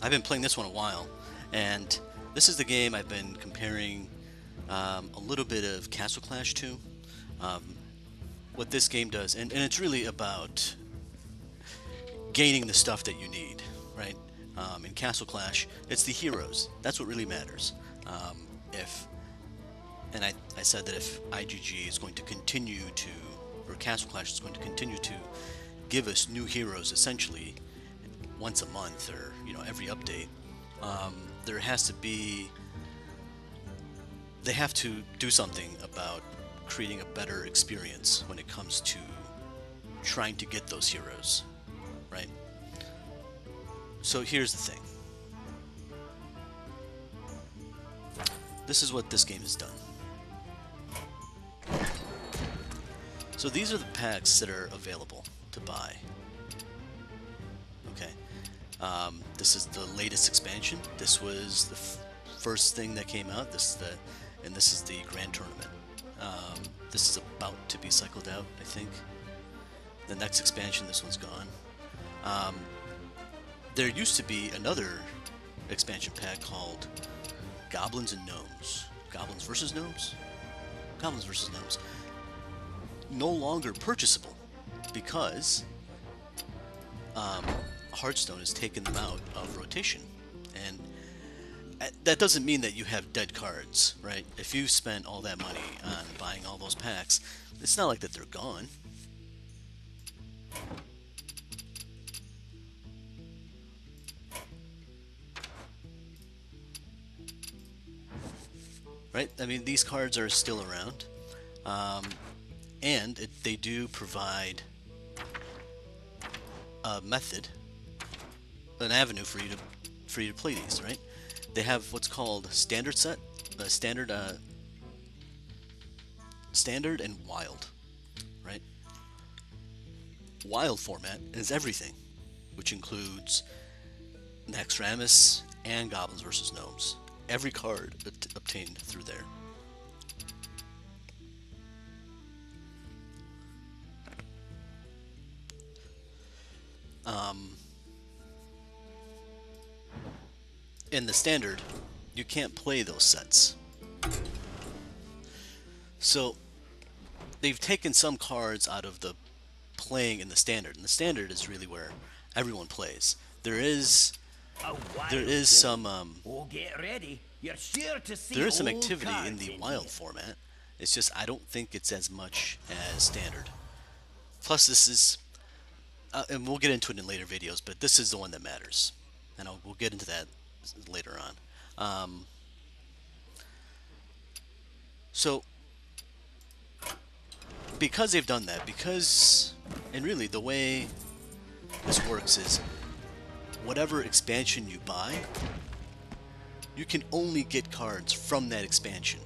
I've been playing this one a while, and this is the game I've been comparing a little bit of Castle Clash to. Um, what this game does, and it's really about gaining the stuff that you need, right? In Castle Clash, it's the heroes. That's what really matters. If and I said that if IGG is going to continue to, or Castle Clash is going to continue to give us new heroes essentially once a month or every update, there has to be they have to do something about creating a better experience when it comes to trying to get those heroes, right? So here's the thing. This is what this game has done. So these are the packs that are available to buy. Okay. This is the latest expansion. This was the first thing that came out. And this is the Grand Tournament. This is about to be cycled out, I think. The next expansion, this one's gone. There used to be another expansion pack called Goblins and Gnomes. Goblins versus Gnomes? Goblins versus Gnomes. No longer purchasable because Hearthstone has taken them out of rotation. And that doesn't mean that you have dead cards, right? If you spent all that money on buying all those packs, it's not like that they're gone. Right? I mean, these cards are still around. And they do provide a method, an avenue for you to play these, right? They have what's called standard set, standard and wild, right? Wild format is everything, which includes Naxxramas and Goblins versus Gnomes. Every card obtained through there. In the standard, you can't play those sets. So they've taken some cards out of the playing in the standard, and the standard is really where everyone plays. There is some Get ready. You're sure to see there is some old activity in cards the in wild here. format. It's just I don't think it's as much as standard. Plus, this is, and we'll get into it in later videos, but this is the one that matters, and we'll get into that later on. So, because they've done that, and really the way this works is whatever expansion you buy, you can only get cards from that expansion.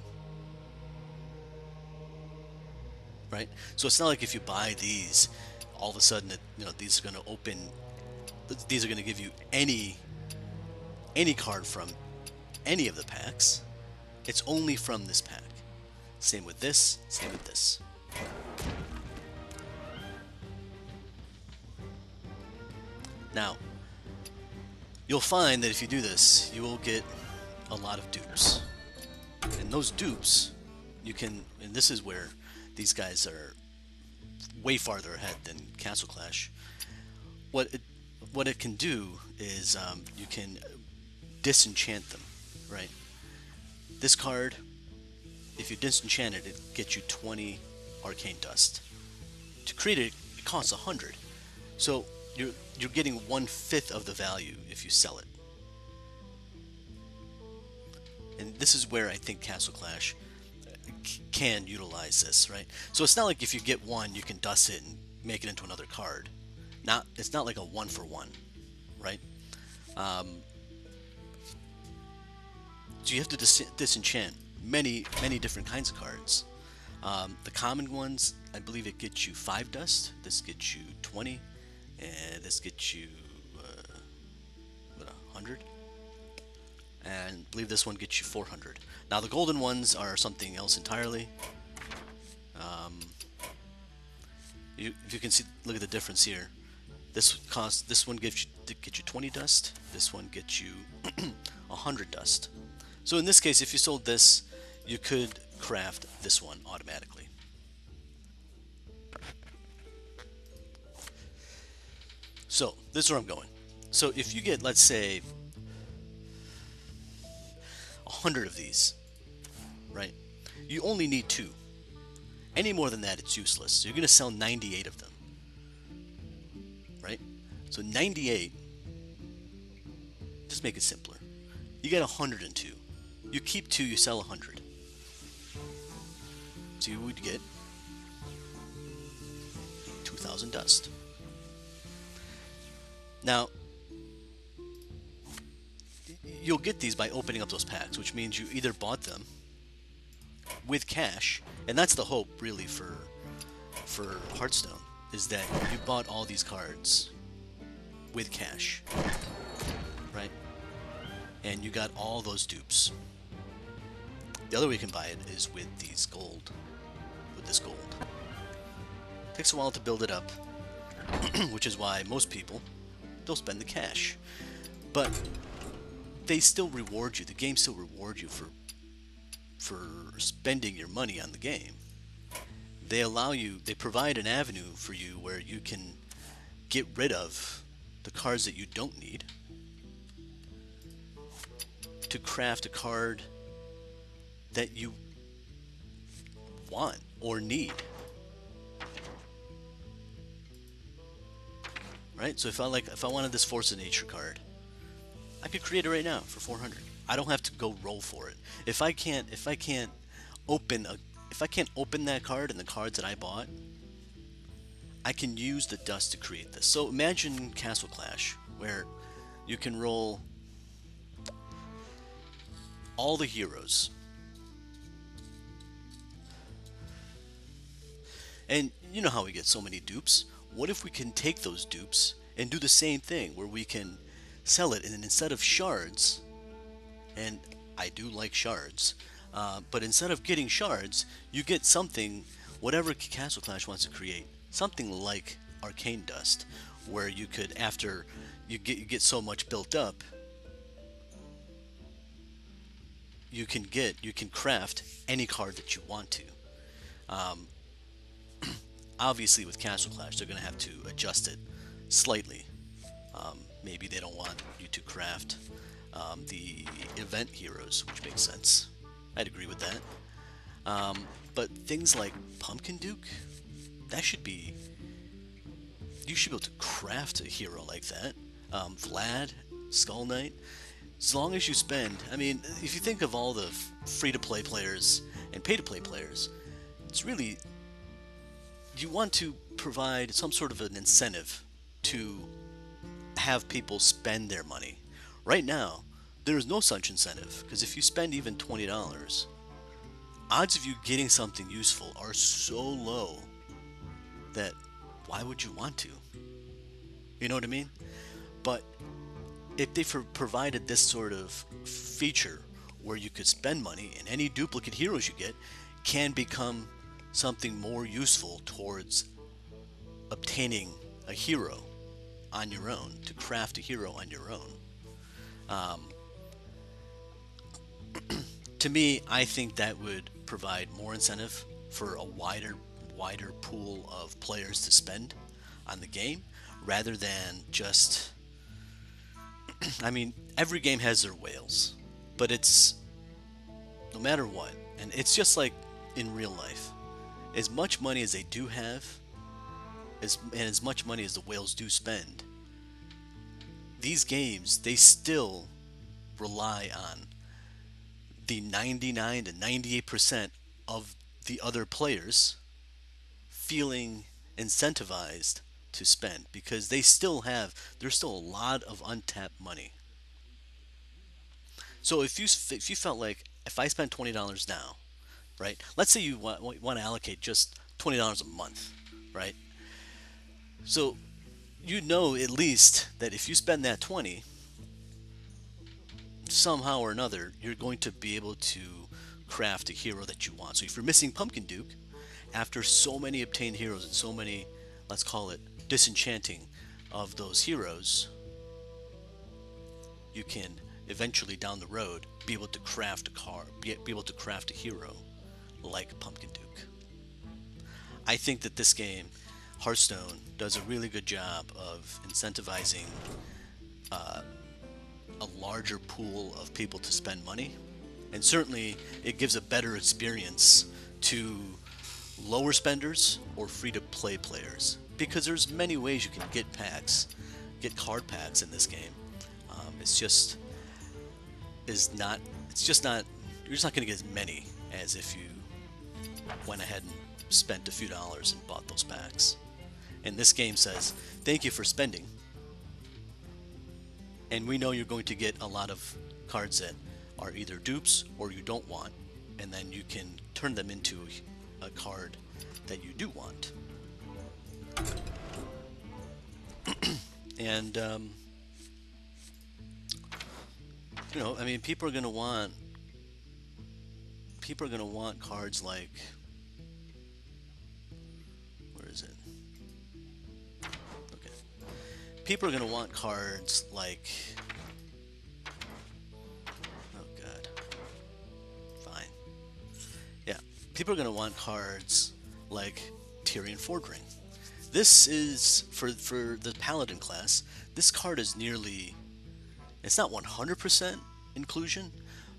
Right? So it's not like if you buy these, all of a sudden, these are going to open. These are going to give you any card from any of the packs. It's only from this pack. Same with this. Same with this. Now, you'll find that if you do this, you will get a lot of dupes. And those dupes, and this is where these guys are way farther ahead than Castle Clash. What it can do is you can disenchant them, right? This card, if you disenchant it, it gets you 20 arcane dust. To create it, it costs 100. So you're getting 1/5 of the value if you sell it. And this is where I think Castle Clash can utilize this, right? So it's not like if you get one, you can dust it and make it into another card. It's not like a 1-for-1, right? So you have to disenchant many different kinds of cards. The common ones, I believe it gets you 5 dust. This gets you 20, and this gets you 100. And I believe this one gets you 400. Now the golden ones are something else entirely. If you can see, look at the difference here. This one gives you get you 20 dust. This one gets you 100 dust. So in this case, if you sold this, you could craft this one automatically. So this is where I'm going. So if you get, let's say, 100 of these, right? You only need 2. Any more than that, it's useless. So you're going to sell 98 of them, right? So 98, just make it simpler. You get 102. You keep 2, you sell 100. So you would get 2,000 dust. Now, you'll get these by opening up those packs, which means you either bought them with cash, and that's the hope really for Hearthstone, is that you bought all these cards with cash, right? And you got all those dupes. The other way you can buy it is with these gold, with this gold. Takes a while to build it up, which is why most people don't spend the cash. But they still reward you. The game still rewards you for spending your money on the game. They allow you, they provide an avenue for you where you can get rid of the cards that you don't need to craft a card that you want or need. Right? So if I wanted this Force of Nature card, I could create it right now for 400. I don't have to go roll for it. If I can't open that card and the cards that I bought, I can use the dust to create this. So imagine Castle Clash, where you can roll all the heroes. And you know how we get so many dupes. What if we can take those dupes and do the same thing, where we can sell it, and instead of shards, and I do like shards, but instead of getting shards, you get something, whatever Castle Clash wants to create, something like Arcane Dust, where you could, after you get so much built up, you can craft any card that you want to. Obviously, with Castle Clash, they're going to have to adjust it slightly. Maybe they don't want you to craft the event heroes, which makes sense. I'd agree with that. But things like Pumpkin Duke, that should be... You should be able to craft a hero like that. Vlad, Skull Knight. As long as you spend... I mean, if you think of all the free-to-play players and pay-to-play players, it's really... You want to provide some sort of an incentive to have people spend their money. Right now, there is no such incentive, because if you spend even $20, odds of you getting something useful are so low that why would you want to? You know what I mean? But if they provided this sort of feature where you could spend money and any duplicate heroes you get can become something more useful towards obtaining a hero on your own, to craft a hero on your own. To me, I think that would provide more incentive for a wider pool of players to spend on the game, rather than just... I mean, every game has their whales, but it's... no matter what, and it's just like in real life, as much money as they do have, and as much money as the whales do spend, these games, they still rely on the 99 to 98% of the other players feeling incentivized to spend, because there's still a lot of untapped money. So if you felt like, if I spend $20 now, right? Let's say you want to allocate just $20 a month, right? So you know at least that if you spend that 20, somehow or another, you're going to be able to craft a hero that you want. So if you're missing Pumpkin Duke, after so many obtained heroes and so many, let's call it, disenchanting of those heroes, you can eventually down the road be able to craft a car, be able to craft a hero like Pumpkin Duke. I think that this game, Hearthstone, does a really good job of incentivizing a larger pool of people to spend money, and certainly it gives a better experience to lower spenders or free to play players, because there's many ways you can get packs, get card packs in this game. It's just is not. It's just not. You're just not going to get as many as if you went ahead and spent a few dollars and bought those packs. And this game says, "Thank you for spending," and we know you're going to get a lot of cards that are either dupes or you don't want, and then you can turn them into a card that you do want. And I mean, people are gonna want cards like, where is it? Okay, people are gonna want cards like, oh god, fine, yeah, people are gonna want cards like Tyrion Fordring. This is for the Paladin class. This card is nearly, it's not 100% inclusion,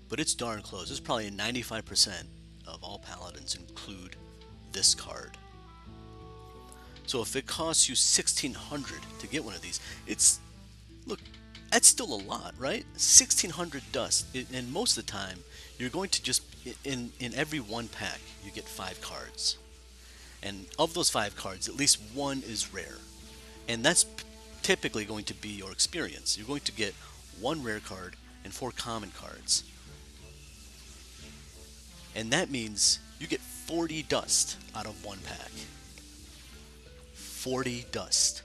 but it's darn close. It's probably 95% of all Paladins include this card. So if it costs you 1,600 to get one of these, it's, look, that's still a lot, right? 1,600 dust, and most of the time you're going to just in every one pack you get 5 cards, and of those 5 cards, at least one is rare, and that's typically going to be your experience. You're going to get one rare card and 4 common cards, and that means you get 40 dust out of one pack. 40 dust.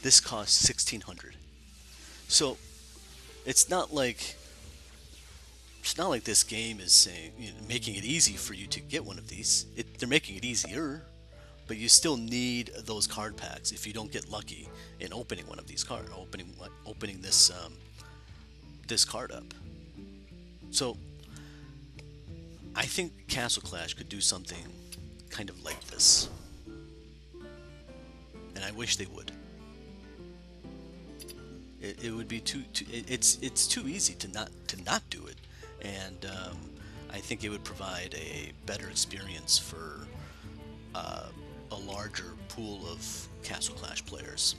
This costs 1,600. So it's not like this game is saying, making it easy for you to get one of these. They're making it easier, but you still need those card packs if you don't get lucky in opening one of these cards, opening this this card up. So I think Castle Clash could do something kind of like this, and I wish they would. It would be it's too easy to not do it, and I think it would provide a better experience for a larger pool of Castle Clash players.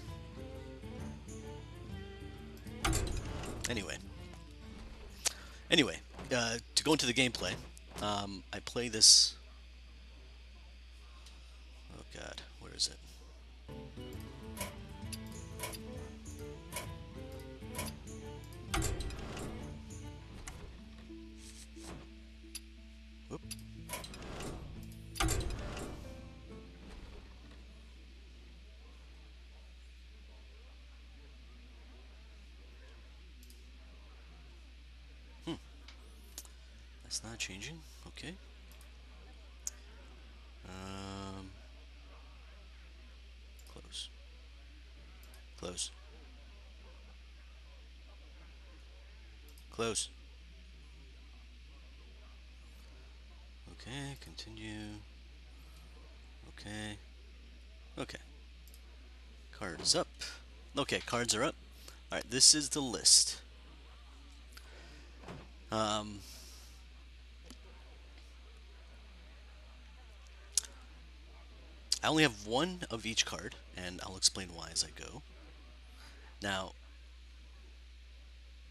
Anyway, to go into the gameplay, I play this. Oh God, where is it? Whoop. That's not changing. Okay. Um, close. Close. Close. Okay, continue. Okay. Okay. Card is up. Okay, cards are up. Alright, this is the list. Um, I only have one of each card, and I'll explain why as I go. Now,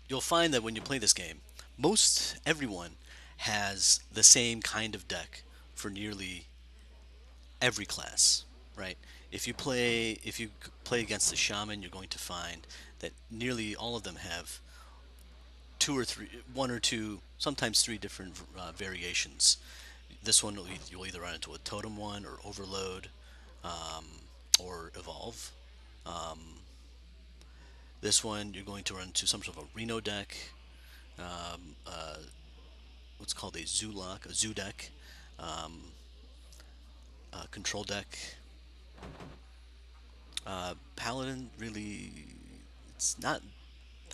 you'll find that when you play this game, most everyone has the same kind of deck for nearly every class, right? If you play against the shaman, you're going to find that nearly all of them have two or three, one or two, sometimes three different variations. This one you'll either run into a totem one or overload, um, or evolve. Um, this one you're going to run into some sort of a Reno deck, um, uh, what's called a Zulak, a Zoo deck, um, control deck. Paladin really, it's not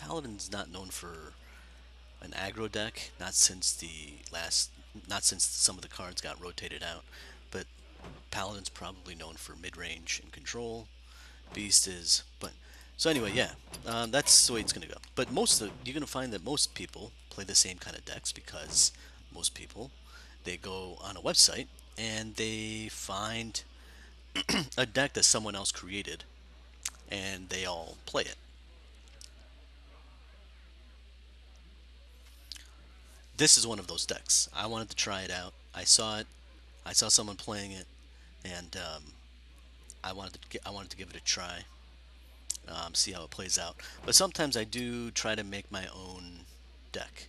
Paladin's not known for an aggro deck, not since some of the cards got rotated out, but Paladin's probably known for mid-range and control. Beast is, but so anyway, yeah, that's the way it's gonna go. But you're gonna find that most people play the same kind of decks because most people they go on a website and they find a deck that someone else created and they all play it. This is one of those decks. I wanted to try it out. I saw it. I saw someone playing it, and I wanted to give it a try, see how it plays out. But sometimes I do try to make my own deck.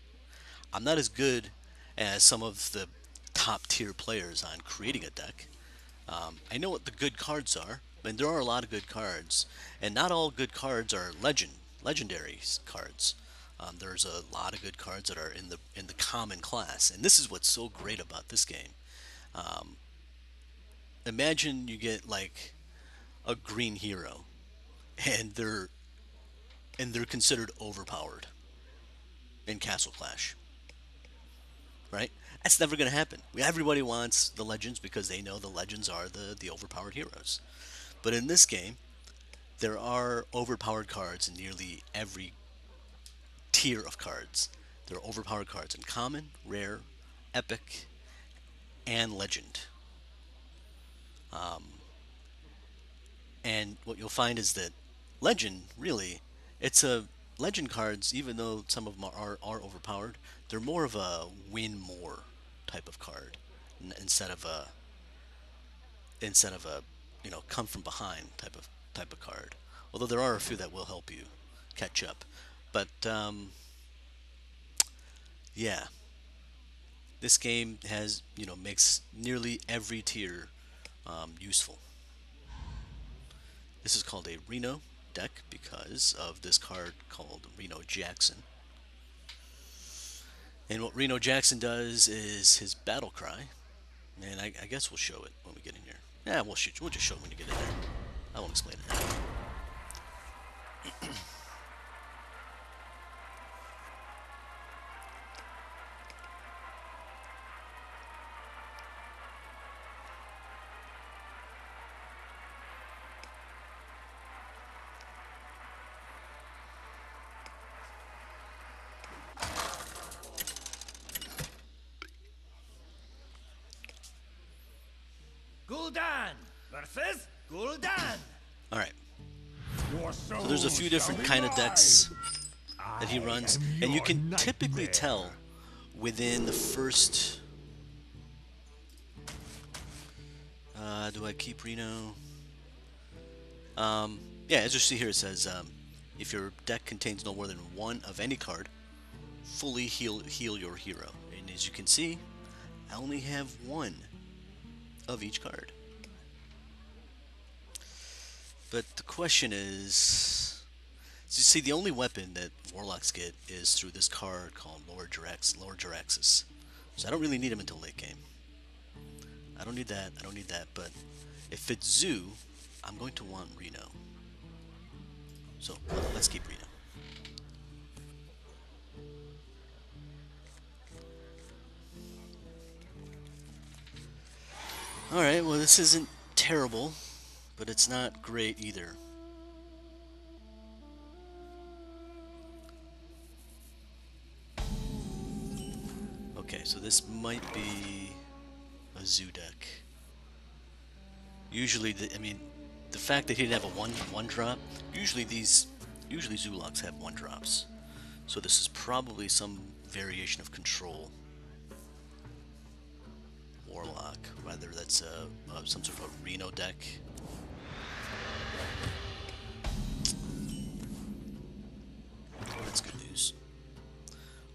I'm not as good as some of the top tier players on creating a deck. I know what the good cards are, and there are a lot of good cards, and not all good cards are legendary cards. There's a lot of good cards that are in the common class, and this is what's so great about this game. Imagine you get like a green hero, and they're considered overpowered in Castle Clash, right? That's never going to happen. Everybody wants the legends because they know the legends are the overpowered heroes. But in this game, there are overpowered cards in nearly every tier of cards. There are overpowered cards in common, rare, epic, and legend. And what you'll find is that legend, really, it's a legend cards, even though some of them are overpowered, they're more of a win more type of card instead of a come from behind type of card. Although there are a few that will help you catch up, but yeah, this game has makes nearly every tier useful. This is called a Reno deck because of this card called Reno Jackson. And what Reno Jackson does is his battle cry, and I guess we'll show it when we get in here. Yeah, we'll just show it when you get in there. I won't explain it now. Gul'dan versus Gul'dan. All right. So there's a few different kind of decks that he runs, and you can typically tell within the first. Do I keep Reno? Yeah, as you see here, it says if your deck contains no more than one of any card, fully heal your hero. And as you can see, I only have one of each card. But the question is, so you see, the only weapon that Warlocks get is through this card called Lord Jaraxxus. So I don't really need him until late game. I don't need that, but if it's Zoo, I'm going to want Reno. So, let's keep Reno. Alright, well this isn't terrible, but it's not great either. Okay, so this might be a Zoo deck. Usually, the fact that he didn't have a one drop, usually Zoolocks have one drops. So this is probably some variation of control. Warlock, whether that's some sort of a Reno deck. That's good news.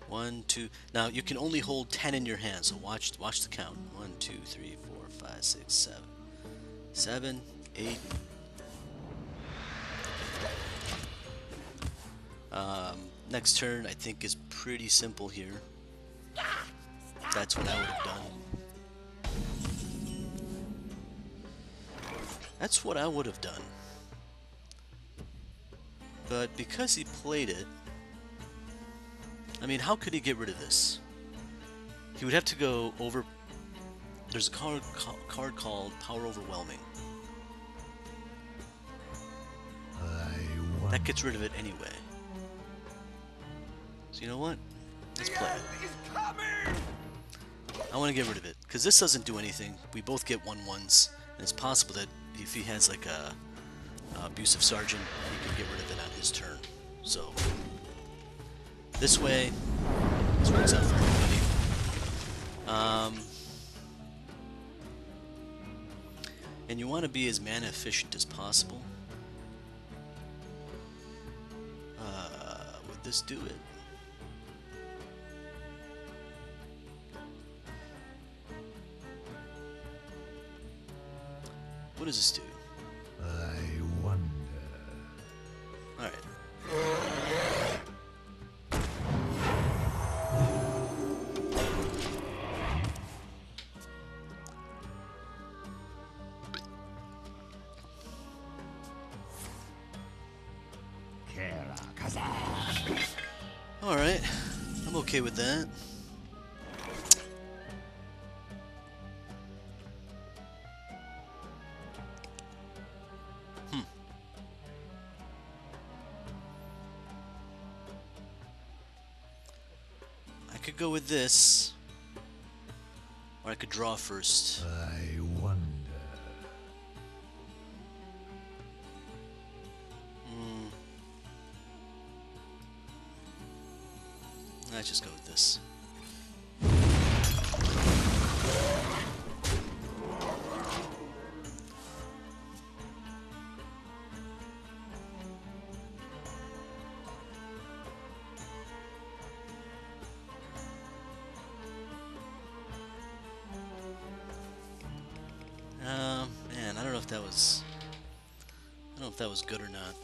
1, 2. Now you can only hold 10 in your hand, so watch the count. 1, 2, 3, 4, 5, 6, 7, 7, 8. Next turn, I think, is pretty simple here. That's what I would have done. That's what I would have done. But because he played it, I mean, how could he get rid of this? He would have to go over... There's a card called Power Overwhelming. That gets rid of it anyway. So you know what? Let's play it. I want to get rid of it, because this doesn't do anything. We both get 1/1s, and it's possible that if he has like a abusive sergeant, he can get rid of it on his turn. So this way, this works out for everybody. And you want to be as mana efficient as possible. Would this do it? What does this do? I wonder. Alright. Alright. I'm okay with that. I could go with this, or I could draw first. I wonder. Let's just go with this. Man, I don't know if that was... I don't know if that was good or not.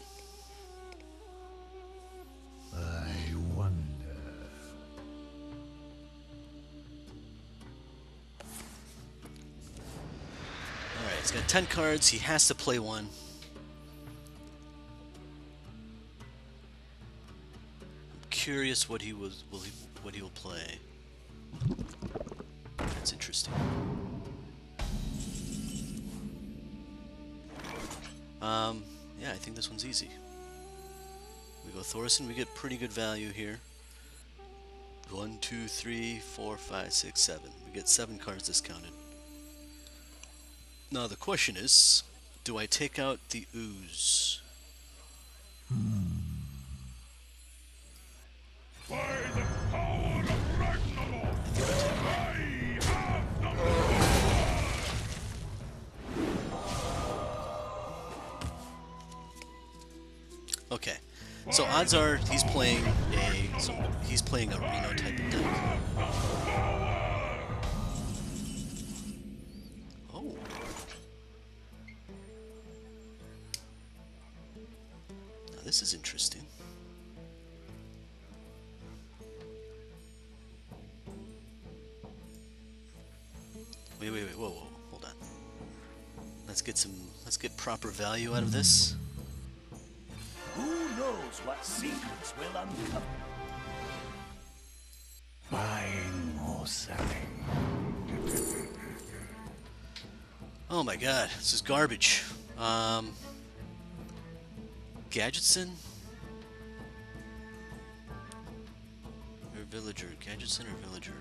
I wonder. Alright, he's got 10 cards. He has to play one. I'm curious what he was... what he will play. That's interesting. Yeah, I think this one's easy. We go Thorson, we get pretty good value here. 1, 2, 3, 4, 5, 6, 7. We get 7 cards discounted. Now the question is, do I take out the ooze? By the power of Ragnarok, I have the power! Okay, so odds are he's playing a Reno type of deck. Oh. Now this is interesting. Wait, whoa, hold on. Let's get proper value out of this. Who knows what secrets will uncover? Buying or selling. Oh my god, this is garbage. Gadgetson? Or Villager? Gadgetson or Villager?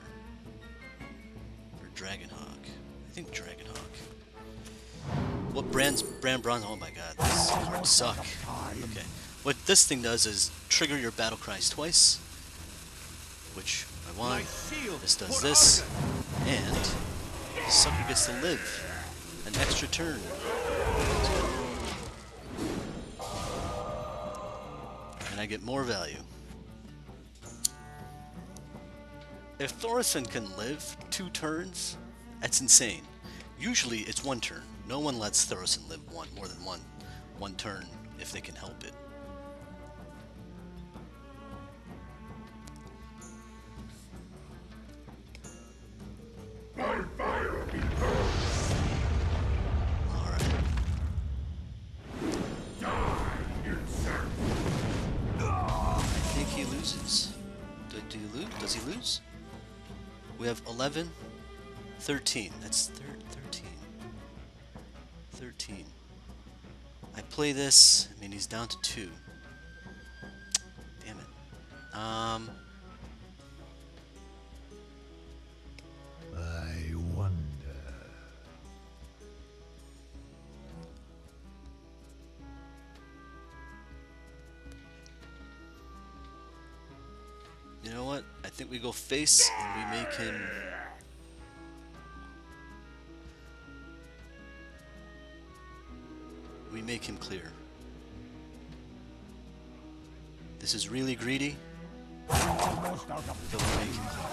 Or Dragonhawk? I think Dragonhawk. What brand bronze? Oh my god, these cards suck. Okay. What this thing does is trigger your battle cries twice, which I want. This does this, and the sucker gets to live an extra turn. And I get more value. If Thorson can live 2 turns, that's insane. Usually it's 1 turn. No one lets Thorson live more than one turn if they can help it. Alright. I think he loses. Do you lose? Does he lose? We have 11, 13. That's 13. 13. I play this. I mean, he's down to 2. Damn it. I wonder. You know what? I think we go face and we make him. We make him clear. This is really greedy. Almost out of But we make him clear.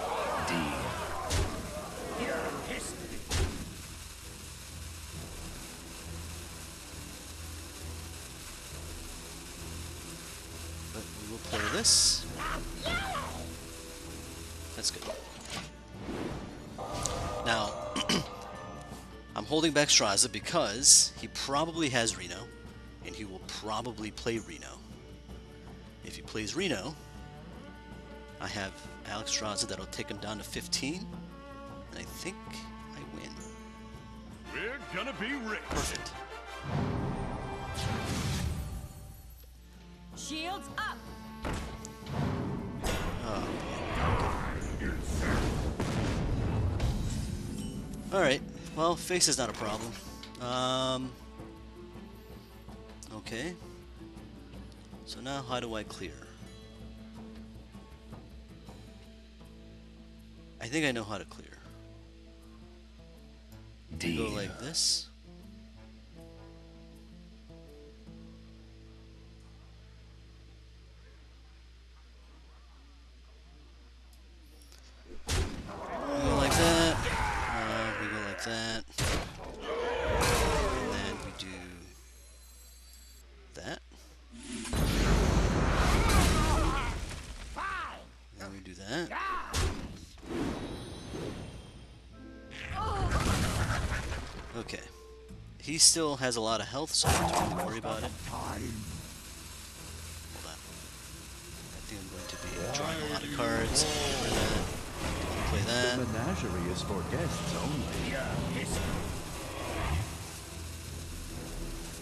But we will play this. That's good. Now, I'm holding back Straza because he probably has Reno, and he will probably play Reno. If he plays Reno, I have Alex Straza that'll take him down to 15, and I think I win. We're gonna be rich. Perfect. Shields up. Alright, well, face is not a problem. Okay. So now how do I clear? I think I know how to clear. Go like this. We go like that. We go like that. And then we do that. Then we do that. Okay. He still has a lot of health, so I don't have to really worry about it. Hold on. I think I'm going to be drawing a lot of cards. Play that. The menagerie is for guests only.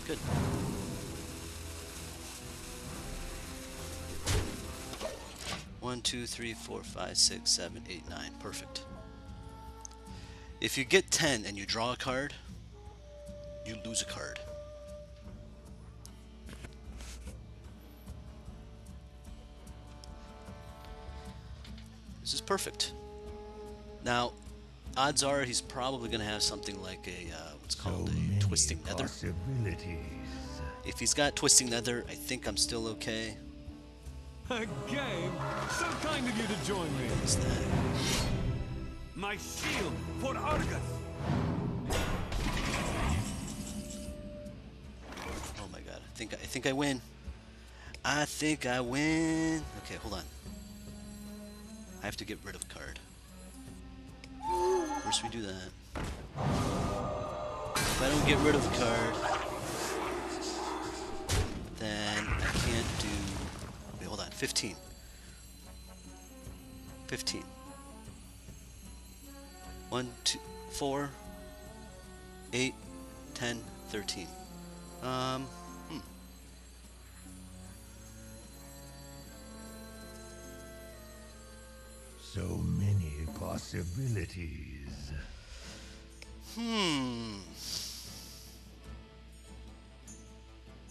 Good. One, two, three, four, five, six, 7, 8, 9. Perfect. If you get 10 and you draw a card, you lose a card. This is perfect. Now, odds are he's probably going to have something like a, what's called a Twisting Nether. If he's got Twisting Nether, I think I'm still okay. A game? So kind of you to join me. What is that? My shield for Argus. Oh my god, I think I win. I think I win. Okay, hold on. I have to get rid of a card. First we do that. If I don't get rid of a card, then I can't do... Wait, hold on. 15. 15. 1, 2, 4, 8, 10, 13. So many possibilities.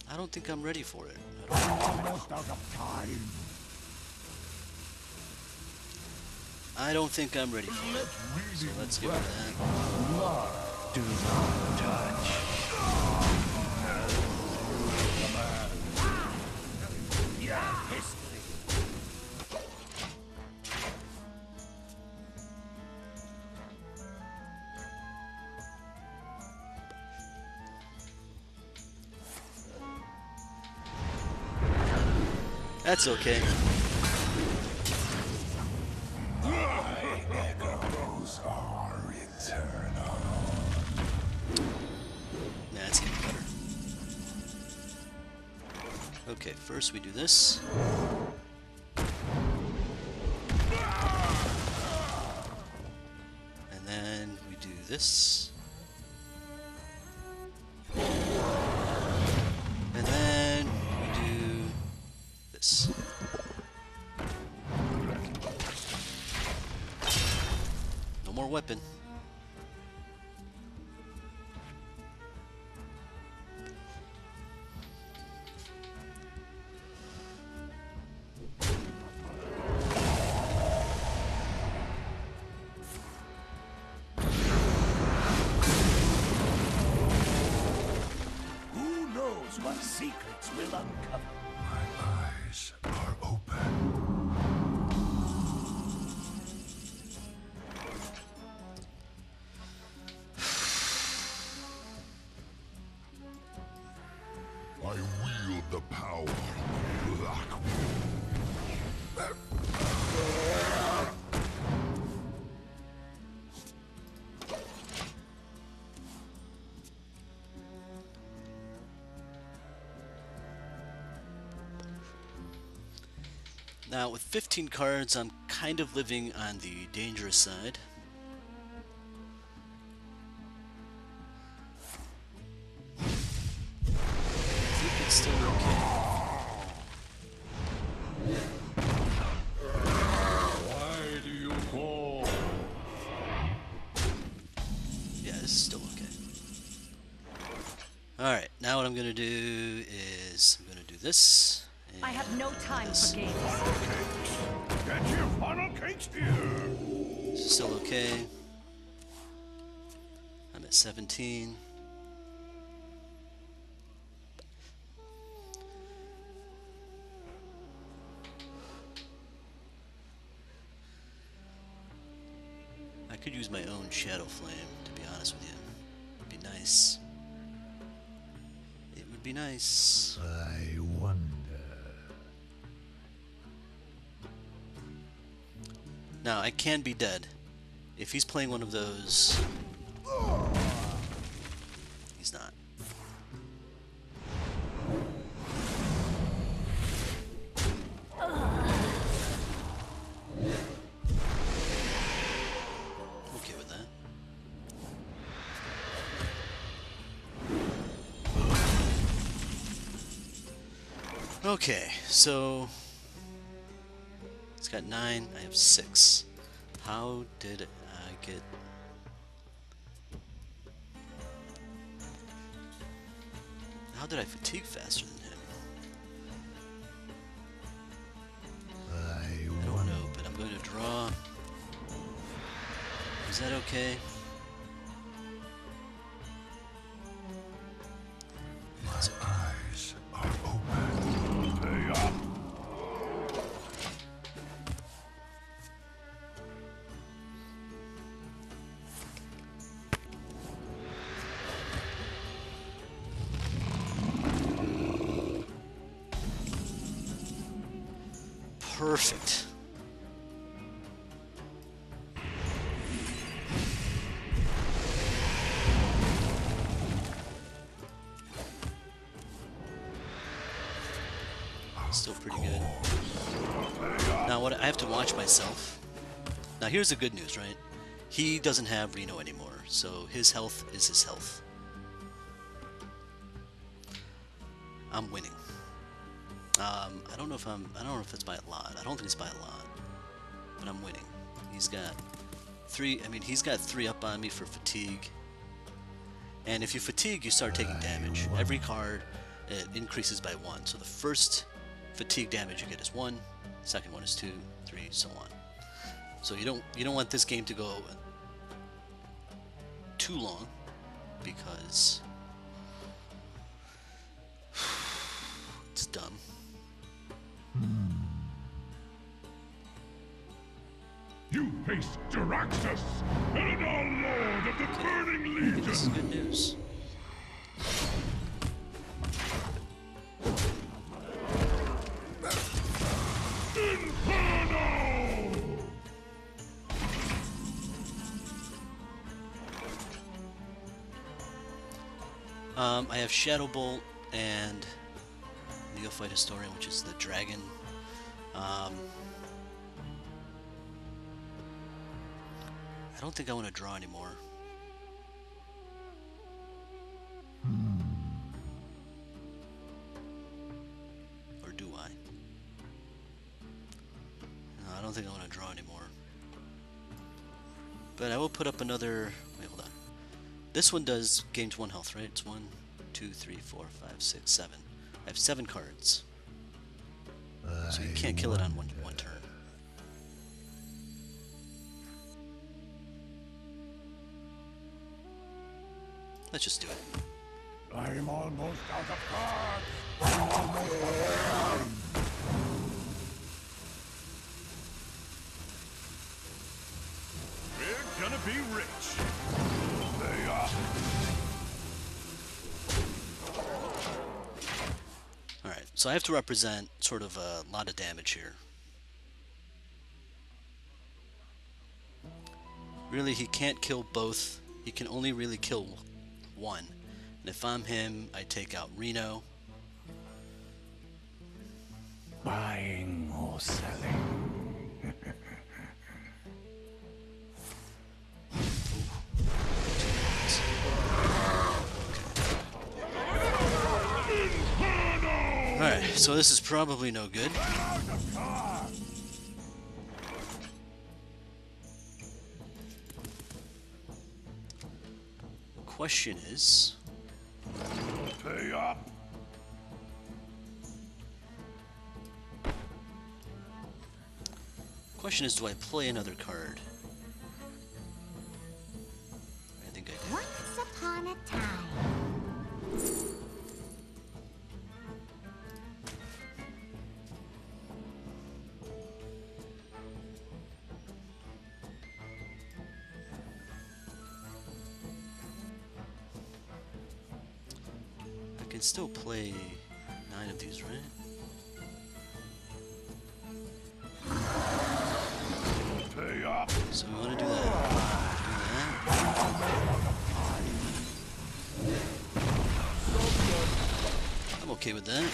I don't think I'm ready for it. Almost out of time. I don't think I'm ready for it. So let's give it that. Do not touch. That's okay. Echoes are eternal. Nah, it's getting better. Okay, first we do this. this. And then we do this. No more weapon. Who knows what secrets will uncover? My eyes are open. I wield the power of Black. Now, with 15 cards, I'm kind of living on the dangerous side. I think it's still okay. Why do you call? Yeah, this is still okay. Alright, now what I'm going to do is I'm going to do this. I have no time this. for games. Get your funnel cakes here. This is still okay. I'm at 17. I could use my own Shadow Flame, to be honest with you. It'd be nice. It would be nice. I wonder. Now, I can be dead. If he's playing one of those... He's not. Okay with that. Okay, so... It's got 9, I have 6. How did I get... How did I fatigue faster than him? I don't know, but I'm going to draw. Is that okay? My eyes are open. Stay up. Perfect. Still pretty good. Now what I have to watch myself. Now here's the good news, right? He doesn't have Reno anymore, so his health is his health. I'm winning. I don't know if it's by a lot. I don't think it's by a lot. But I'm winning. He's got 3, he's got 3 up on me for fatigue. And if you fatigue, you start taking damage. Every card it increases by 1. So the first fatigue damage you get is 1, second one is 2, 3, so on. So you don't want this game to go too long because it's dumb. You face Jaraxxus, Eridar Lord of the Burning Legion. This is good news. Inferno! I have Shadow Bolt and Neophyte Historian, which is the dragon. I don't think I want to draw anymore. I don't think I want to draw anymore. But I will put up another... Wait, hold on. This one does gains 1 health, right? It's 1, 2, 3, 4, 5, 6, 7. I have 7 cards. So you can't kill it on one turn. Let's just do it. I'm almost out of cards. I'm almost out of time. We're gonna be rich. They are. Alright, so I have to represent sort of a lot of damage here. Really, he can't kill both. He can only really kill one. And if I'm him, I take out Reno. Buying or selling. Alright, so this is probably no good. Question is... Pay up. Question is, do I play another card? I think I do. Once upon a time. I can still play 9 of these, right? Pay up. So we want to do that. Do that. I'm okay with that.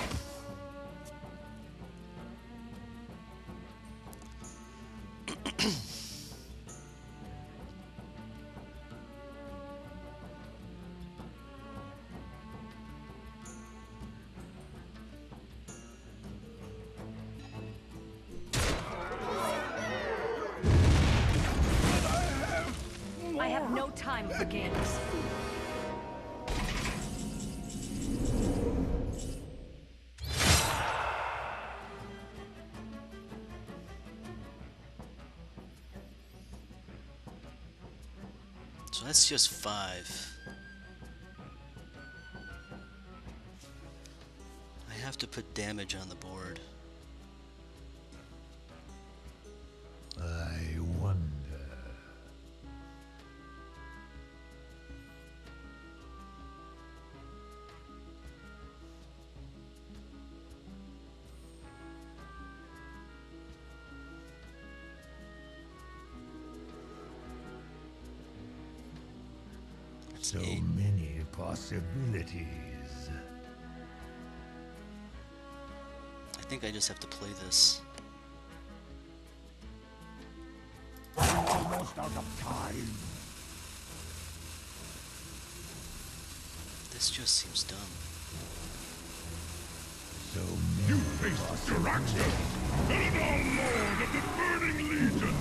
I have no time for games. So that's just 5. I have to put damage on the board. I wonder. So 8. many possibilities. I think I just have to play this. Almost out of time. This just seems dumb. So You many face Jiraxia, Eldar Lord of the Burning Legion.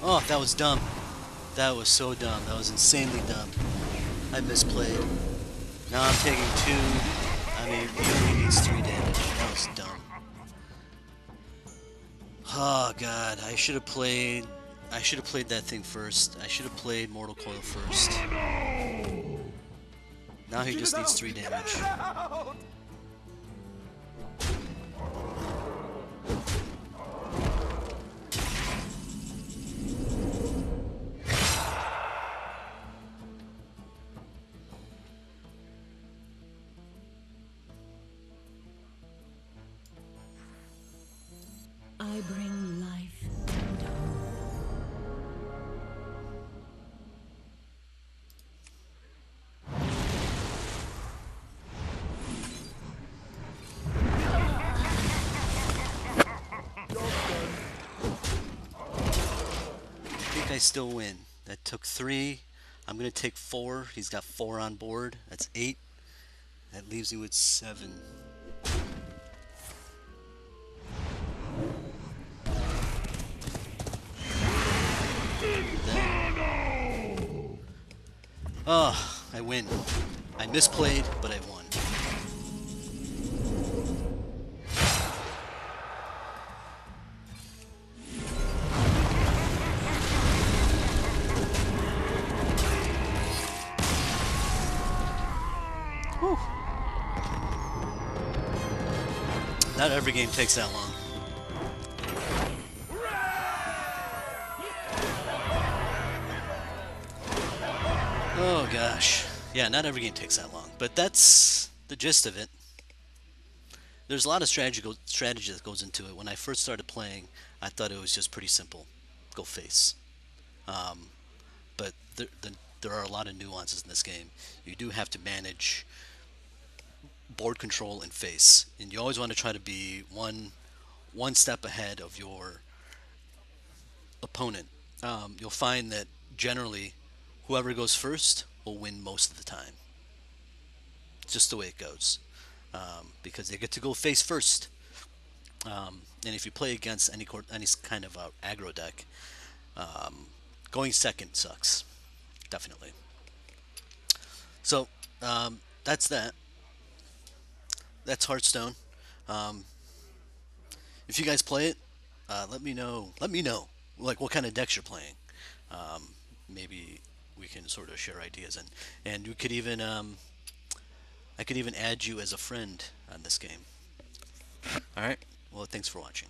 Oh, that was dumb. That was so dumb. That was insanely dumb. I misplayed. Now I'm taking 2. I mean, he only needs 3 damage. That was dumb. Oh god, I should have played that thing first. I should have played Mortal Coil first. Now he just needs 3 damage. I bring life and hope. I think I still win. That took 3. I'm gonna take 4. He's got 4 on board. That's 8. That leaves me with 7. Oh, I win. I misplayed, but I won. Whew. Not every game takes that long. Oh gosh. Yeah, not every game takes that long, but that's the gist of it. There's a lot of strategy that goes into it. When I first started playing, I thought it was just pretty simple. Go face. But there are a lot of nuances in this game. You do have to manage board control and face, and you always want to try to be one step ahead of your opponent. You'll find that generally, whoever goes first will win most of the time. It's just the way it goes, because they get to go face first. And if you play against any kind of aggro deck, going second sucks, definitely. So that's that. That's Hearthstone. Um, if you guys play it, let me know. Let me know like what kind of decks you're playing. Maybe we can sort of share ideas, and we could even I could even add you as a friend on this game. All right. Well, thanks for watching.